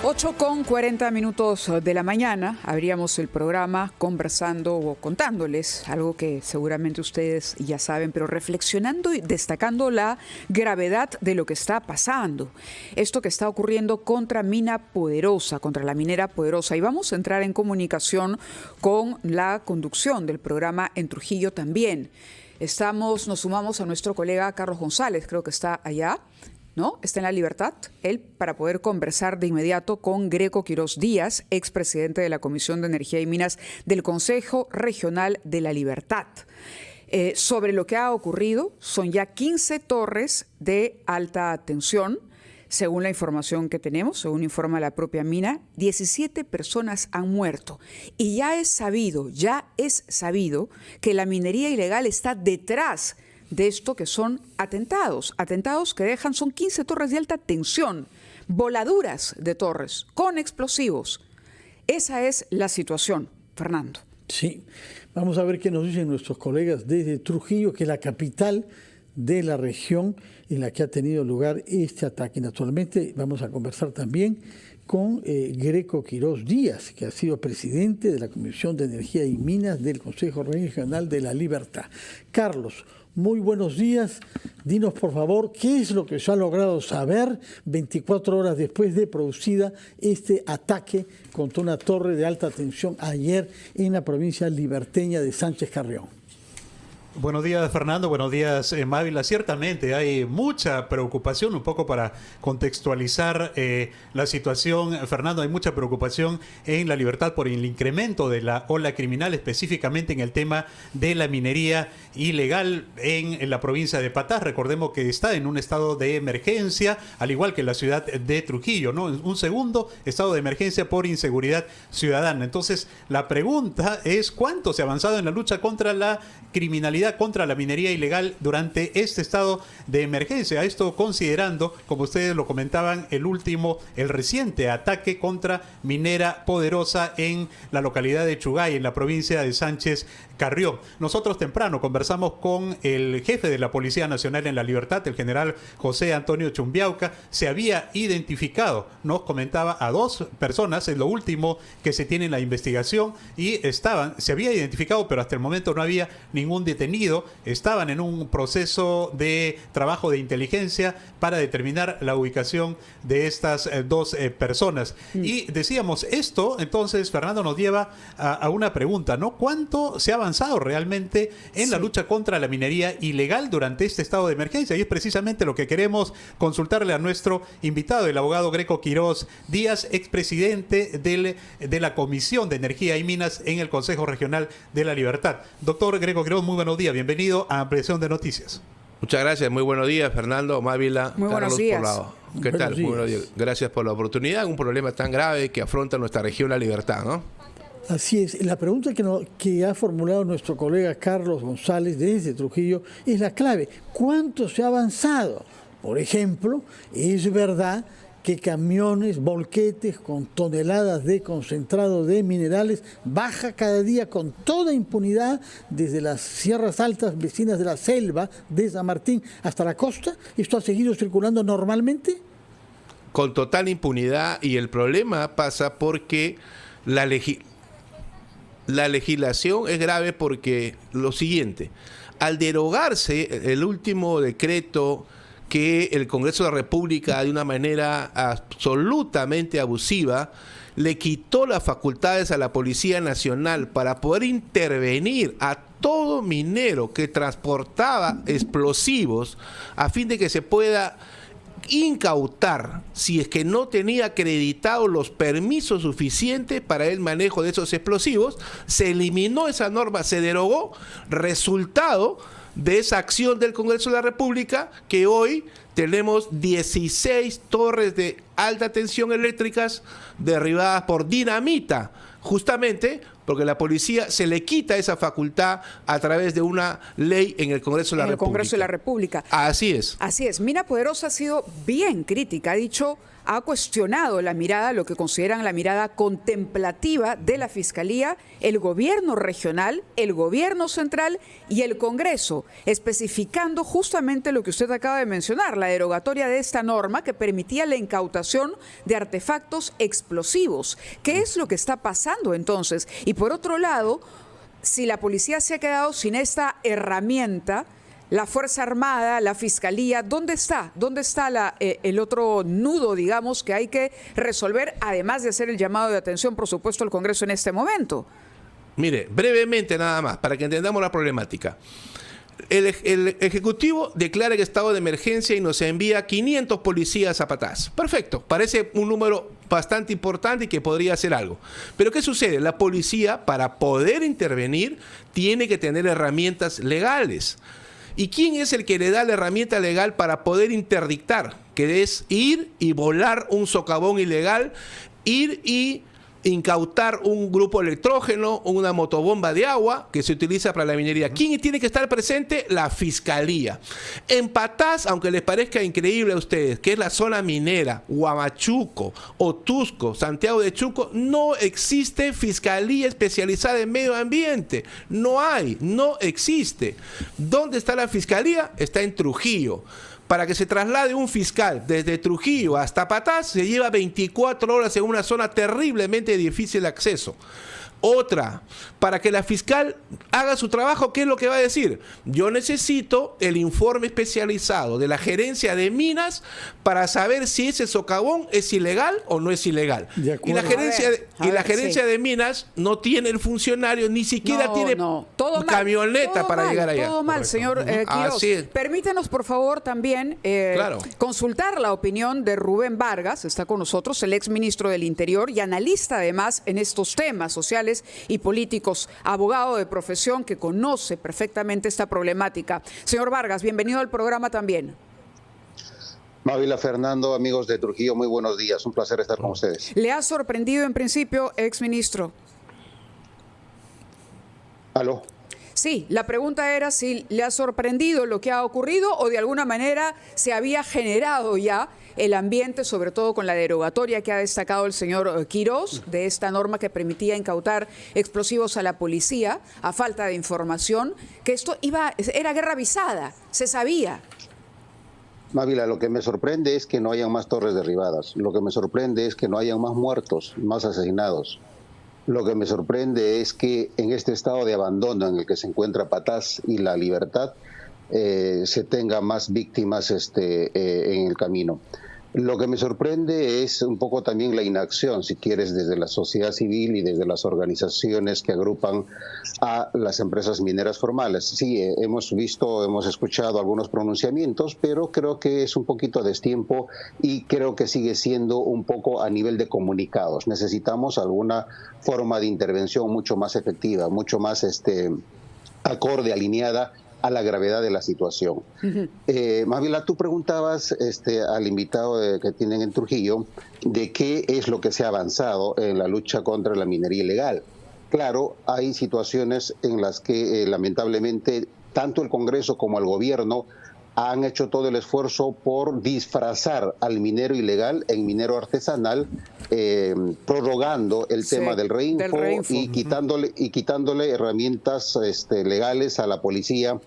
8:40 de la mañana, abríamos el programa conversando o contándoles algo que seguramente ustedes ya saben, pero reflexionando y destacando la gravedad de lo que está pasando. Esto que está ocurriendo contra Mina Poderosa, contra la minera Poderosa. Y vamos a entrar en comunicación con la conducción del programa en Trujillo también. Nos sumamos a nuestro colega Carlos González, creo que está allá, ¿no? Está en La Libertad, él para poder conversar de inmediato con Greco Quiroz Díaz, expresidente de la Comisión de Energía y Minas del Consejo Regional de La Libertad. Sobre lo que ha ocurrido, son ya 15 torres de alta tensión, según la información que tenemos, según informa la propia mina, 17 personas han muerto. Y ya es sabido que la minería ilegal está detrás de esto que son atentados que son 15 torres de alta tensión, voladuras de torres con explosivos. Esa es la situación, Fernando. Sí, vamos a ver qué nos dicen nuestros colegas desde Trujillo, que es la capital de la región en la que ha tenido lugar este ataque. Naturalmente vamos a conversar también con Greco Quiroz Díaz, que ha sido presidente de la Comisión de Energía y Minas del Consejo Regional de La Libertad. Carlos, muy buenos días. Dinos, por favor, ¿qué es lo que se ha logrado saber 24 horas después de producida este ataque contra una torre de alta tensión ayer en la provincia liberteña de Sánchez Carrión? Buenos días, Fernando. Buenos días, Mávila. Ciertamente hay mucha preocupación, un poco para contextualizar la situación. Fernando, hay mucha preocupación en La Libertad por el incremento de la ola criminal, específicamente en el tema de la minería ilegal en la provincia de Patás. Recordemos que está en un estado de emergencia, al igual que la ciudad de Trujillo, ¿no? Un segundo estado de emergencia por inseguridad ciudadana. Entonces, la pregunta es ¿cuánto se ha avanzado en la lucha contra la criminalidad, contra la minería ilegal durante este estado de emergencia? Esto considerando, como ustedes lo comentaban, el reciente ataque contra Minera Poderosa en la localidad de Chugay, en la provincia de Sánchez Carrión. Nosotros temprano conversamos con el jefe de la Policía Nacional en La Libertad, el general José Antonio Chumbiauca. Se había identificado, nos comentaba, a 2 personas, es lo último que se tiene en la investigación, y se había identificado, pero hasta el momento no había ningún detenido. Estaban en un proceso de trabajo de inteligencia para determinar la ubicación de estas 2 personas. Y decíamos, esto entonces, Fernando, nos lleva a una pregunta, ¿no? ¿Cuánto se ha avanzado realmente en la lucha contra la minería ilegal durante este estado de emergencia? Y es precisamente lo que queremos consultarle a nuestro invitado, el abogado Greco Quiroz Díaz, expresidente de la Comisión de Energía y Minas en el Consejo Regional de La Libertad. Doctor Greco Quiroz, muy buenos días, bienvenido a Ampliación de Noticias. Muchas gracias, muy buenos días, Fernando, Mávila, muy buenos Carlos. días. ¿Qué tal? Muy buenos días. Gracias por la oportunidad, un problema tan grave que afronta nuestra región, La Libertad, ¿no? Así es. La pregunta que ha formulado nuestro colega Carlos González desde Trujillo es la clave. ¿Cuánto se ha avanzado? Por ejemplo, ¿es verdad que camiones, volquetes con toneladas de concentrado de minerales baja cada día con toda impunidad desde las sierras altas vecinas de la selva de San Martín hasta la costa? ¿Esto ha seguido circulando normalmente? Con total impunidad, y el problema pasa porque la legislación es grave porque lo siguiente, al derogarse el último decreto que el Congreso de la República de una manera absolutamente abusiva le quitó las facultades a la Policía Nacional para poder intervenir a todo minero que transportaba explosivos a fin de que se pueda incautar si es que no tenía acreditados los permisos suficientes para el manejo de esos explosivos. Se eliminó esa norma, se derogó, resultado de esa acción del Congreso de la República, que hoy tenemos 16 torres de alta tensión eléctricas derribadas por dinamita, justamente porque la policía se le quita esa facultad a través de una ley en el Congreso de la República. En el Congreso de la República. Así es. Así es. Mina Poderosa ha sido bien crítica, ha cuestionado la mirada, lo que consideran la mirada contemplativa de la Fiscalía, el gobierno regional, el gobierno central y el Congreso, especificando justamente lo que usted acaba de mencionar, la derogatoria de esta norma que permitía la incautación de artefactos explosivos. ¿Qué es lo que está pasando entonces? Y por otro lado, si la policía se ha quedado sin esta herramienta, la Fuerza Armada, la Fiscalía, ¿dónde está? ¿Dónde está el otro nudo, digamos, que hay que resolver, además de hacer el llamado de atención, por supuesto, al Congreso en este momento? Mire, brevemente nada más, para que entendamos la problemática. El Ejecutivo declara el estado de emergencia y nos envía 500 policías a Patás. Perfecto, parece un número bastante importante y que podría hacer algo. Pero ¿qué sucede? La policía, para poder intervenir, tiene que tener herramientas legales. ¿Y quién es el que le da la herramienta legal para poder interdictar? Que es ir y volar un socavón ilegal, ir y incautar un grupo electrógeno, una motobomba de agua que se utiliza para la minería. ¿Quién tiene que estar presente? La Fiscalía. En Patás, aunque les parezca increíble a ustedes, que es la zona minera, Huamachuco, Otusco, Santiago de Chuco, no existe Fiscalía especializada en medio ambiente. No hay, no existe. ¿Dónde está la Fiscalía? Está en Trujillo. Para que se traslade un fiscal desde Trujillo hasta Patás se lleva 24 horas en una zona terriblemente difícil de acceso. Otra, para que la fiscal haga su trabajo, ¿qué es lo que va a decir? Yo necesito el informe especializado de la gerencia de minas para saber si ese socavón es ilegal o no es ilegal. Y la gerencia de minas no tiene el funcionario, ni siquiera tiene camioneta para llegar allá. Todo mal, señor Quiroz. Permítanos, por favor, también consultar la opinión de Rubén Vargas, está con nosotros, el exministro del Interior y analista además en estos temas sociales y políticos, abogado de profesión que conoce perfectamente esta problemática. Señor Vargas, bienvenido al programa también. Mávila, Fernando, amigos de Trujillo, muy buenos días. Un placer estar con ustedes. ¿Le ha sorprendido en principio, exministro? ¿Aló? Sí, la pregunta era si le ha sorprendido lo que ha ocurrido o de alguna manera se había generado ya el ambiente, sobre todo con la derogatoria que ha destacado el señor Quiroz, de esta norma que permitía incautar explosivos a la policía, a falta de información, que esto era guerra avisada, se sabía. Mávila, lo que me sorprende es que no hayan más torres derribadas, lo que me sorprende es que no hayan más muertos, más asesinados. Lo que me sorprende es que en este estado de abandono en el que se encuentra Patás y La Libertad, se tenga más víctimas en el camino. Lo que me sorprende es un poco también la inacción, si quieres, desde la sociedad civil y desde las organizaciones que agrupan a las empresas mineras formales. Sí, hemos escuchado algunos pronunciamientos, pero creo que es un poquito a destiempo y creo que sigue siendo un poco a nivel de comunicados. Necesitamos alguna forma de intervención mucho más efectiva, mucho más acorde, alineada a la gravedad de la situación. Mávila, tú preguntabas al invitado que tienen en Trujillo de qué es lo que se ha avanzado en la lucha contra la minería ilegal. Claro, hay situaciones en las que lamentablemente tanto el Congreso como el gobierno han hecho todo el esfuerzo por disfrazar al minero ilegal en minero artesanal, prorrogando el tema del reinfo y quitándole herramientas legales a la policía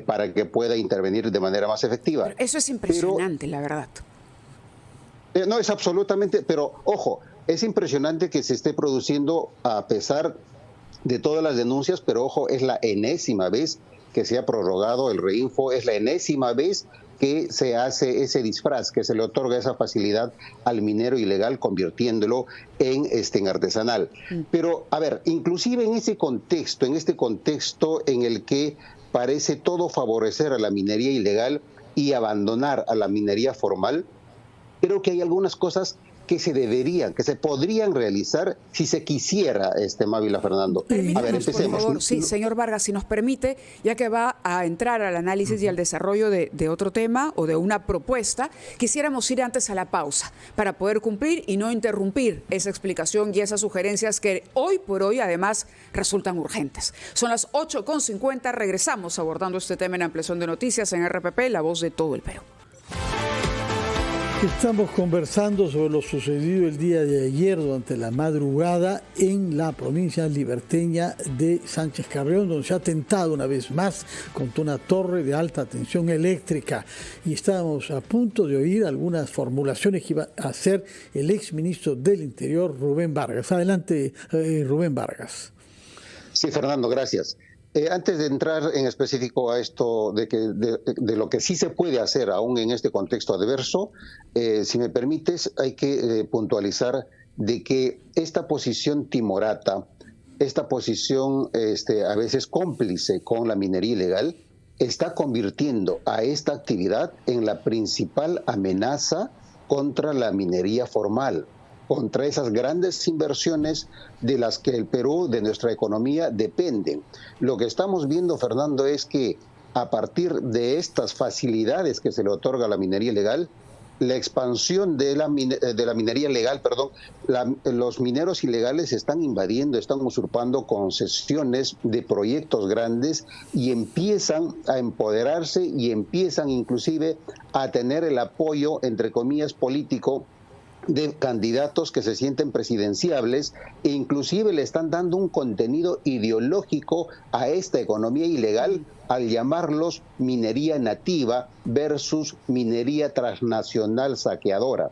para que pueda intervenir de manera más efectiva. Pero eso es impresionante, la verdad. No, es absolutamente, pero ojo, es impresionante que se esté produciendo a pesar de todas las denuncias, pero ojo, es la enésima vez que se ha prorrogado el reinfo, es la enésima vez que se hace ese disfraz, que se le otorga esa facilidad al minero ilegal, convirtiéndolo en artesanal. Pero, a ver, inclusive en este contexto en el que parece todo favorecer a la minería ilegal y abandonar a la minería formal, creo que hay algunas cosas que se podrían realizar si se quisiera, Mávila, Fernando. A ver, empecemos. Por favor. Sí, señor Vargas, si nos permite, ya que va a entrar al análisis y al desarrollo de otro tema o de una propuesta, quisiéramos ir antes a la pausa para poder cumplir y no interrumpir esa explicación y esas sugerencias que hoy por hoy además resultan urgentes. Son las 8:50, regresamos abordando este tema en Ampliación de Noticias en RPP, la voz de todo el Perú. Estamos conversando sobre lo sucedido el día de ayer durante la madrugada en la provincia liberteña de Sánchez Carrión, donde se ha atentado una vez más contra una torre de alta tensión eléctrica. Y estábamos a punto de oír algunas formulaciones que iba a hacer el exministro del Interior, Rubén Vargas. Adelante, Rubén Vargas. Sí, Fernando, gracias. Antes de entrar en específico a esto de lo que sí se puede hacer aún en este contexto adverso, si me permites, hay que puntualizar de que esta posición timorata, esta posición a veces cómplice con la minería ilegal, está convirtiendo a esta actividad en la principal amenaza contra la minería formal, contra esas grandes inversiones de las que el Perú, de nuestra economía, dependen. Lo que estamos viendo, Fernando, es que a partir de estas facilidades que se le otorga a la minería ilegal, la expansión de la minería legal, los mineros ilegales están invadiendo, están usurpando concesiones de proyectos grandes y empiezan a empoderarse y empiezan inclusive a tener el apoyo, entre comillas, político de candidatos que se sienten presidenciables e inclusive le están dando un contenido ideológico a esta economía ilegal al llamarlos minería nativa versus minería transnacional saqueadora.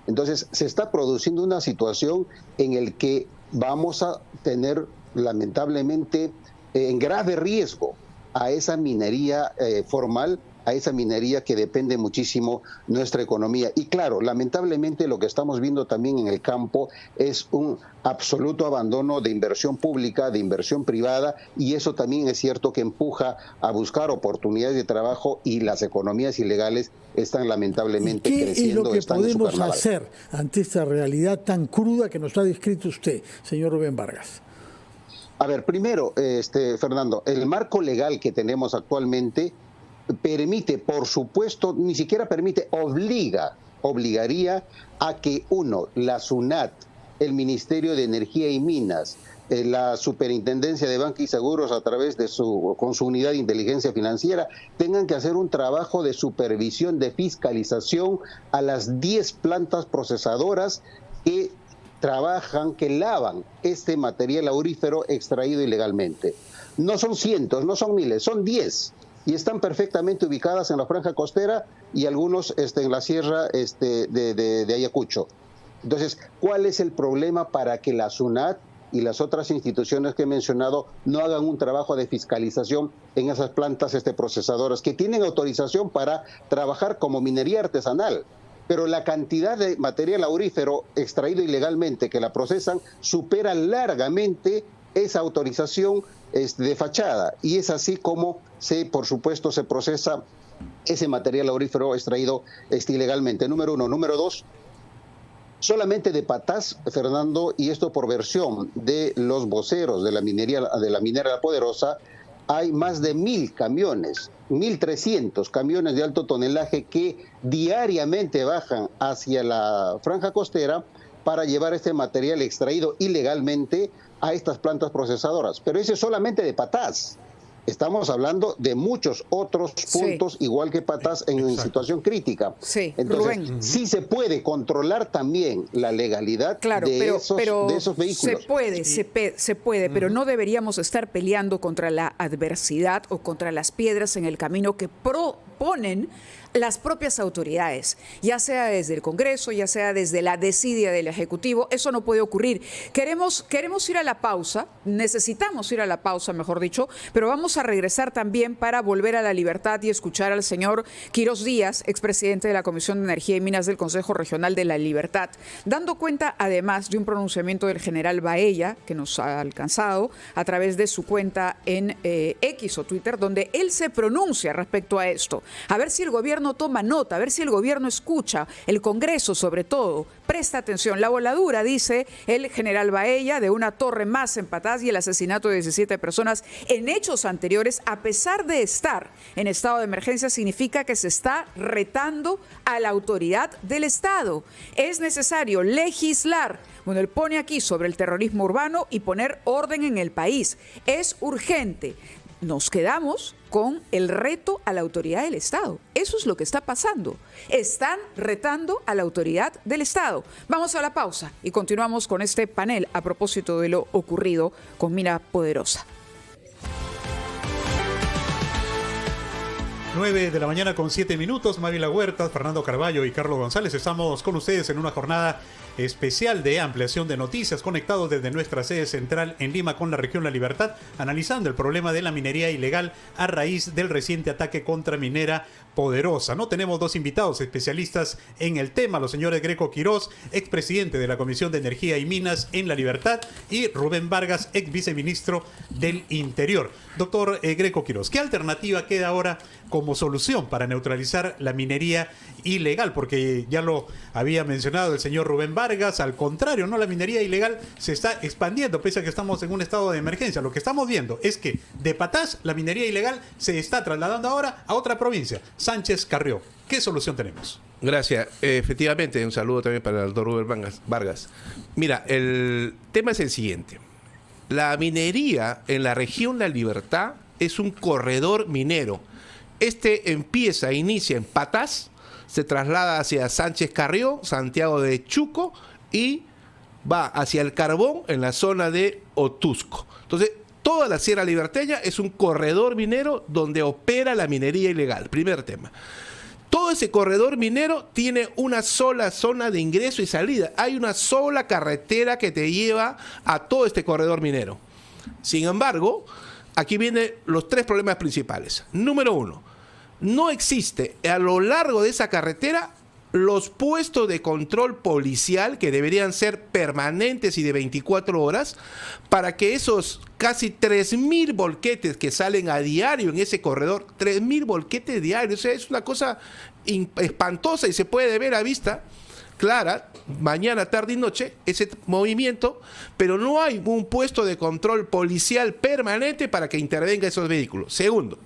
Entonces se está produciendo una situación en la que vamos a tener lamentablemente en grave riesgo a esa minería formal, a esa minería que depende muchísimo nuestra economía. Y claro, lamentablemente lo que estamos viendo también en el campo es un absoluto abandono de inversión pública, de inversión privada, y eso también es cierto que empuja a buscar oportunidades de trabajo y las economías ilegales están lamentablemente creciendo. ¿Qué es lo que podemos hacer ante esta realidad tan cruda que nos ha descrito usted, señor Rubén Vargas? A ver, primero, Fernando, el marco legal que tenemos actualmente permite, por supuesto, ni siquiera permite, obligaría a que la SUNAT, el Ministerio de Energía y Minas, la Superintendencia de Banca y Seguros a través de con su unidad de inteligencia financiera, tengan que hacer un trabajo de supervisión, de fiscalización a las 10 plantas procesadoras que trabajan, que lavan este material aurífero extraído ilegalmente. No son cientos, no son miles, son 10. Y están perfectamente ubicadas en la franja costera y algunos en la sierra de Ayacucho. Entonces, ¿cuál es el problema para que la SUNAT y las otras instituciones que he mencionado no hagan un trabajo de fiscalización en esas plantas procesadoras que tienen autorización para trabajar como minería artesanal? Pero la cantidad de material aurífero extraído ilegalmente que la procesan supera largamente esa autorización de fachada, y es así como por supuesto se procesa ese material aurífero extraído ilegalmente. Número uno. Número dos, solamente de Patás, Fernando, y esto por versión de los voceros de la minera La Poderosa, hay más de 1.000 camiones, 1.300 camiones de alto tonelaje que diariamente bajan hacia la franja costera para llevar este material extraído ilegalmente a estas plantas procesadoras. Pero ese es solamente de Patás. Estamos hablando de muchos otros puntos, igual que Patás, en situación crítica. Sí, entonces, Rubén. Sí se puede controlar también la legalidad de esos vehículos. Se puede, pero no deberíamos estar peleando contra la adversidad o contra las piedras en el camino que proponen las propias autoridades, ya sea desde el Congreso, ya sea desde la desidia del Ejecutivo. Eso no puede ocurrir. Queremos ir a la pausa, necesitamos ir a la pausa, mejor dicho, pero vamos a regresar también para volver a la libertad y escuchar al señor Quirós Díaz, expresidente de la Comisión de Energía y Minas del Consejo Regional de la Libertad, dando cuenta además de un pronunciamiento del general Baella, que nos ha alcanzado a través de su cuenta en X o Twitter, donde él se pronuncia respecto a esto. A ver si el gobierno gobierno toma nota, a ver si el gobierno escucha, el Congreso sobre todo, presta atención. La voladura, dice el general Baella, de una torre más en Patás y el asesinato de 17 personas en hechos anteriores, a pesar de estar en estado de emergencia, significa que se está retando a la autoridad del Estado. Es necesario legislar. Bueno, él pone aquí sobre el terrorismo urbano y poner orden en el país. Es urgente. Nos quedamos con el reto a la autoridad del Estado. Eso es lo que está pasando. Están retando a la autoridad del Estado. Vamos a la pausa y continuamos con este panel a propósito de lo ocurrido con Mina Poderosa. 9 de la mañana con 7 minutos. Mávila Huertas, Fernando Carballo y Carlos González. Estamos con ustedes en una jornada especial de ampliación de noticias, conectados desde nuestra sede central en Lima con la región La Libertad, analizando el problema de la minería ilegal a raíz del reciente ataque contra Minera Poderosa. No tenemos dos invitados especialistas en el tema, los señores Greco Quirós, expresidente de la Comisión de Energía y Minas en La Libertad, y Rubén Vargas, ex viceministro del Interior. Doctor Greco Quirós, ¿qué alternativa queda ahora como solución para neutralizar la minería ilegal? Porque ya lo había mencionado el señor Rubén Vargas, al contrario, ¿no? La minería ilegal se está expandiendo, pese a que estamos en un estado de emergencia. Lo que estamos viendo es que de Patás la minería ilegal se está trasladando ahora a otra provincia, Sánchez Carrió. ¿Qué solución tenemos? Gracias. Efectivamente, un saludo también para el doctor Rubén Vargas. Mira, el tema es el siguiente. La minería en la región La Libertad es un corredor minero. Inicia en Patás, se traslada hacia Sánchez Carrió, Santiago de Chuco y va hacia el Carbón en la zona de Otusco. Entonces, toda la Sierra Liberteña es un corredor minero donde opera la minería ilegal. Primer tema. Todo ese corredor minero tiene una sola zona de ingreso y salida. Hay una sola carretera que te lleva a todo este corredor minero. Sin embargo, aquí vienen los tres problemas principales. Número uno, no existe a lo largo de esa carretera los puestos de control policial que deberían ser permanentes y de 24 horas para que esos casi 3.000 volquetes que salen a diario en ese corredor, 3.000 volquetes diarios, o sea, es una cosa espantosa y se puede ver a vista clara, mañana, tarde y noche, ese movimiento, pero no hay un puesto de control policial permanente para que intervenga esos vehículos. Segundo,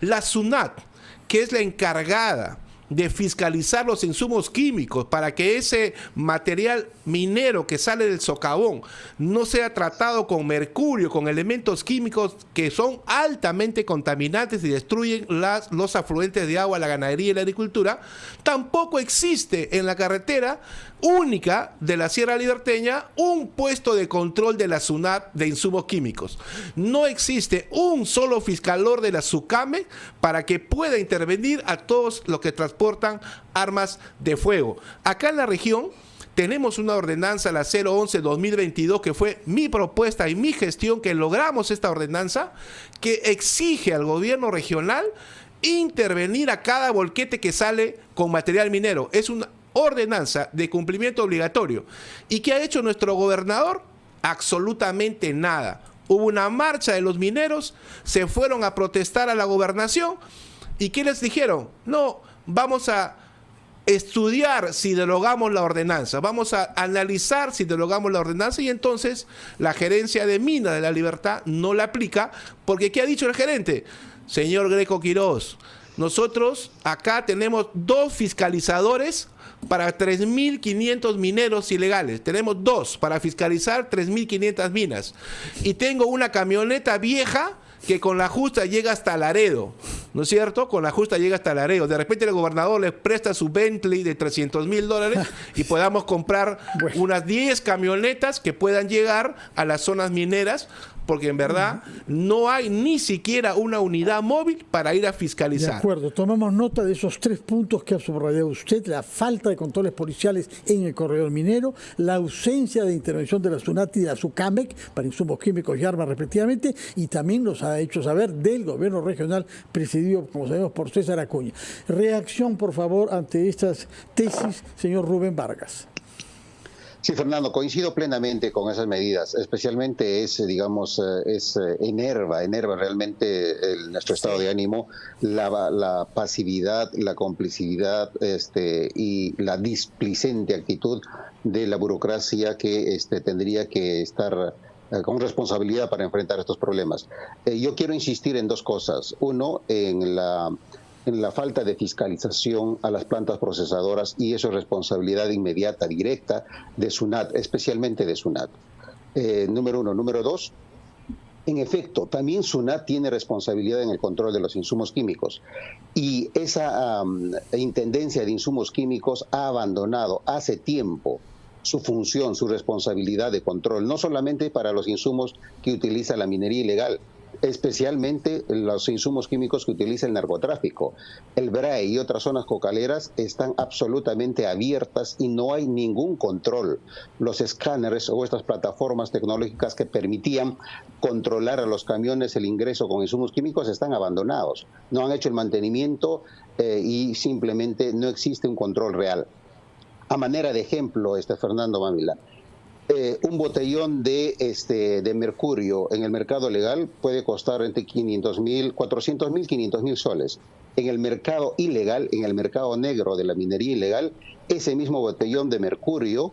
la SUNAT, que es la encargada de fiscalizar los insumos químicos para que ese material minero que sale del socavón no sea tratado con mercurio, con elementos químicos que son altamente contaminantes y destruyen los afluentes de agua, la ganadería y la agricultura, tampoco existe en la carretera única de la Sierra Liberteña un puesto de control de la SUNAT de insumos químicos. No existe un solo fiscalor de la SUCAME para que pueda intervenir a todos los que transportan armas de fuego. Acá en la región tenemos una ordenanza, la 011-2022, que fue mi propuesta y mi gestión, que logramos esta ordenanza, que exige al gobierno regional intervenir a cada volquete que sale con material minero. Es una ordenanza de cumplimiento obligatorio. ¿Y qué ha hecho nuestro gobernador? Absolutamente nada. Hubo una marcha de los mineros, se fueron a protestar a la gobernación, ¿y qué les dijeron? No, vamos a estudiar si derogamos la ordenanza, vamos a analizar si derogamos la ordenanza, y entonces la gerencia de Minas de La Libertad no la aplica, porque ¿qué ha dicho el gerente? Señor Greco Quirós, nosotros acá tenemos 2 fiscalizadores para 3.500 mineros ilegales. Tenemos 2 para fiscalizar 3.500 minas. Y tengo una camioneta vieja que con la justa llega hasta Laredo, ¿no es cierto? Con la justa llega hasta Laredo. De repente el gobernador les presta su Bentley de $300.000 y podamos comprar unas 10 camionetas que puedan llegar a las zonas mineras, porque en verdad no hay ni siquiera una unidad móvil para ir a fiscalizar. De acuerdo, tomamos nota de esos 3 puntos que ha subrayado usted: la falta de controles policiales en el corredor minero, la ausencia de intervención de la SUNAT y de la SUCAMEC para insumos químicos y armas respectivamente, y también nos ha hecho saber del gobierno regional presidido, como sabemos, por César Acuña. Reacción, por favor, ante estas tesis, señor Rubén Vargas. Sí, Fernando, coincido plenamente con esas medidas. Especialmente enerva realmente nuestro estado de ánimo, la pasividad, la complicidad y la displicente actitud de la burocracia que tendría que estar con responsabilidad para enfrentar estos problemas. Yo quiero insistir en dos cosas. Uno, en la falta de fiscalización a las plantas procesadoras, y eso es responsabilidad inmediata, directa de SUNAT, especialmente de SUNAT. Número uno. Número dos, en efecto, también SUNAT tiene responsabilidad en el control de los insumos químicos, y esa Intendencia de Insumos Químicos ha abandonado hace tiempo su función, su responsabilidad de control, no solamente para los insumos que utiliza la minería ilegal, especialmente los insumos químicos que utiliza el narcotráfico. El BRAE y otras zonas cocaleras están absolutamente abiertas y no hay ningún control. Los escáneres o estas plataformas tecnológicas que permitían controlar a los camiones el ingreso con insumos químicos están abandonados. No han hecho el mantenimiento y simplemente no existe un control real. A manera de ejemplo, Fernando Mávila, un botellón de mercurio en el mercado legal puede costar entre 400.000, 500.000 soles. En el mercado ilegal, en el mercado negro de la minería ilegal, ese mismo botellón de mercurio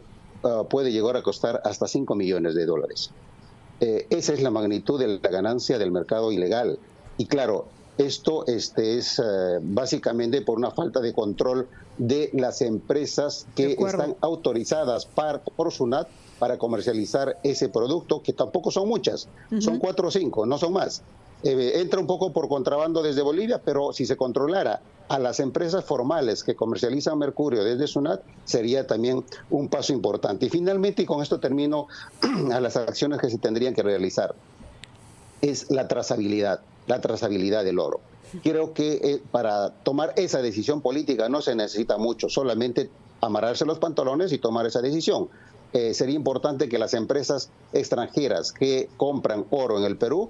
puede llegar a costar hasta $5 millones. Esa es la magnitud de la ganancia del mercado ilegal. Y claro, esto es básicamente por una falta de control de las empresas que están autorizadas por SUNAT para comercializar ese producto, que tampoco son muchas, son 4 o 5, no son más. Entra un poco por contrabando desde Bolivia, pero si se controlara a las empresas formales que comercializan mercurio desde SUNAT, sería también un paso importante. Y finalmente, y con esto termino, a las acciones que se tendrían que realizar, es la trazabilidad del oro. Creo que para tomar esa decisión política no se necesita mucho, solamente amarrarse los pantalones y tomar esa decisión. Sería importante que las empresas extranjeras que compran oro en el Perú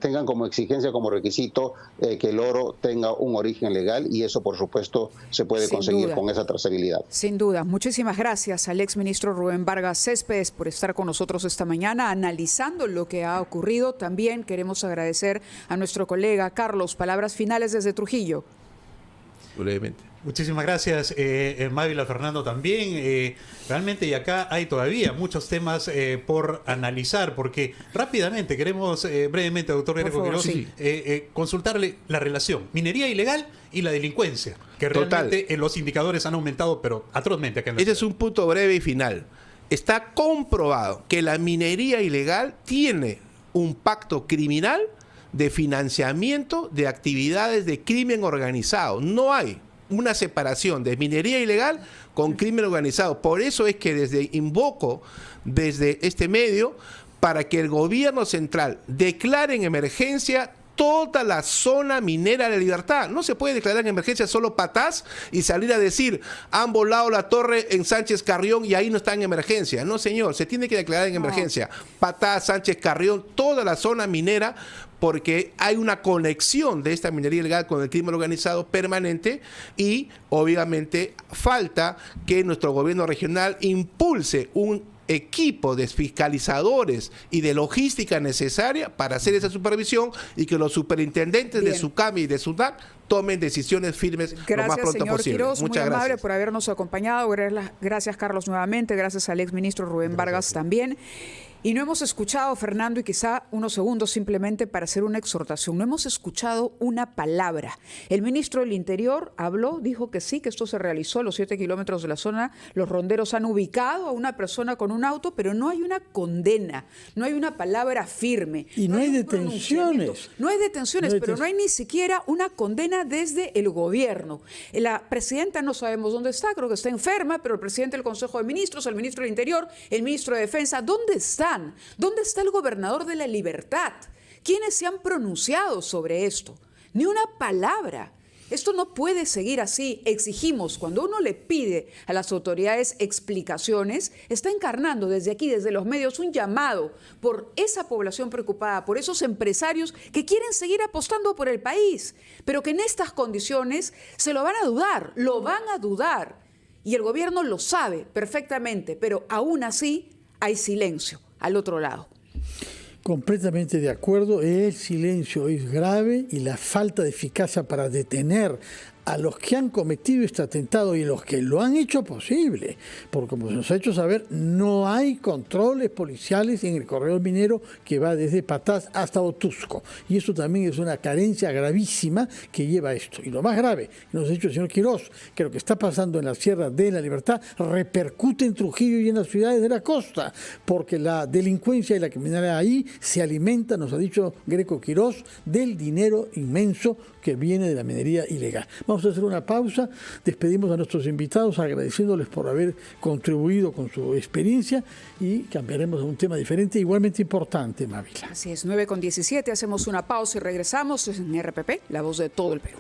tengan como exigencia, como requisito, que el oro tenga un origen legal, y eso, por supuesto, se puede conseguir con esa trazabilidad. Sin duda. Muchísimas gracias al exministro Rubén Vargas Céspedes por estar con nosotros esta mañana analizando lo que ha ocurrido. También queremos agradecer a nuestro colega Carlos. Palabras finales desde Trujillo. Brevemente. Muchísimas gracias, Mávila, Fernando, también. Realmente, y acá hay todavía muchos temas por analizar, porque rápidamente queremos, brevemente, doctor Greco Quiroz, consultarle la relación minería ilegal y la delincuencia, que realmente los indicadores han aumentado, pero atrozmente acá en la ciudad. Es un punto breve y final. Está comprobado que la minería ilegal tiene un pacto criminal de financiamiento de actividades de crimen organizado. No hay una separación de minería ilegal con crimen organizado. Por eso es que invoco desde este medio para que el gobierno central declare en emergencia toda la zona minera de Libertad. No se puede declarar en emergencia solo Patás y salir a decir han volado la torre en Sánchez Carrión y ahí no está en emergencia. No, señor, se tiene que declarar en emergencia Patás, Sánchez Carrión, toda la zona minera, porque hay una conexión de esta minería ilegal con el crimen organizado permanente, y obviamente falta que nuestro gobierno regional impulse un equipo de fiscalizadores y de logística necesaria para hacer esa supervisión, y que los superintendentes de SUCAMI y de SUNAT tomen decisiones firmes lo más pronto posible. Quiroz, muchas muy amable gracias por habernos acompañado. Gracias, Carlos, nuevamente. Gracias al exministro Rubén Vargas también. Y no hemos escuchado, Fernando, y quizá unos segundos simplemente para hacer una exhortación, no hemos escuchado una palabra. El ministro del Interior habló, dijo que sí, que esto se realizó a los 7 kilómetros de la zona. Los ronderos han ubicado a una persona con un auto, pero no hay una condena, no hay una palabra firme. Y no hay detenciones. No hay detenciones, pero no hay ni siquiera una condena desde el gobierno. La presidenta no sabemos dónde está, creo que está enferma, pero el presidente del Consejo de Ministros, el ministro del Interior, el ministro de Defensa, ¿dónde están? ¿Dónde está el gobernador de la Libertad? ¿Quiénes se han pronunciado sobre esto? Ni una palabra. Esto no puede seguir así. Exigimos, cuando uno le pide a las autoridades explicaciones, está encarnando desde aquí, desde los medios, un llamado por esa población preocupada, por esos empresarios que quieren seguir apostando por el país, pero que en estas condiciones se lo van a dudar, Y el gobierno lo sabe perfectamente, pero aún así hay silencio al otro lado. Completamente de acuerdo, el silencio es grave y la falta de eficacia para detener a los que han cometido este atentado y los que lo han hecho posible, porque como se nos ha hecho saber, no hay controles policiales en el corredor minero que va desde Patás hasta Otusco, y eso también es una carencia gravísima que lleva a esto. Y lo más grave, nos ha dicho el señor Quirós, que lo que está pasando en la Sierra de la Libertad repercute en Trujillo y en las ciudades de la costa, porque la delincuencia y la criminalidad ahí se alimenta, nos ha dicho Greco Quirós, del dinero inmenso que viene de la minería ilegal. Vamos a hacer una pausa, despedimos a nuestros invitados agradeciéndoles por haber contribuido con su experiencia y cambiaremos a un tema diferente, igualmente importante, Mávila. Así es, 9:17, hacemos una pausa y regresamos en RPP, la voz de todo el Perú.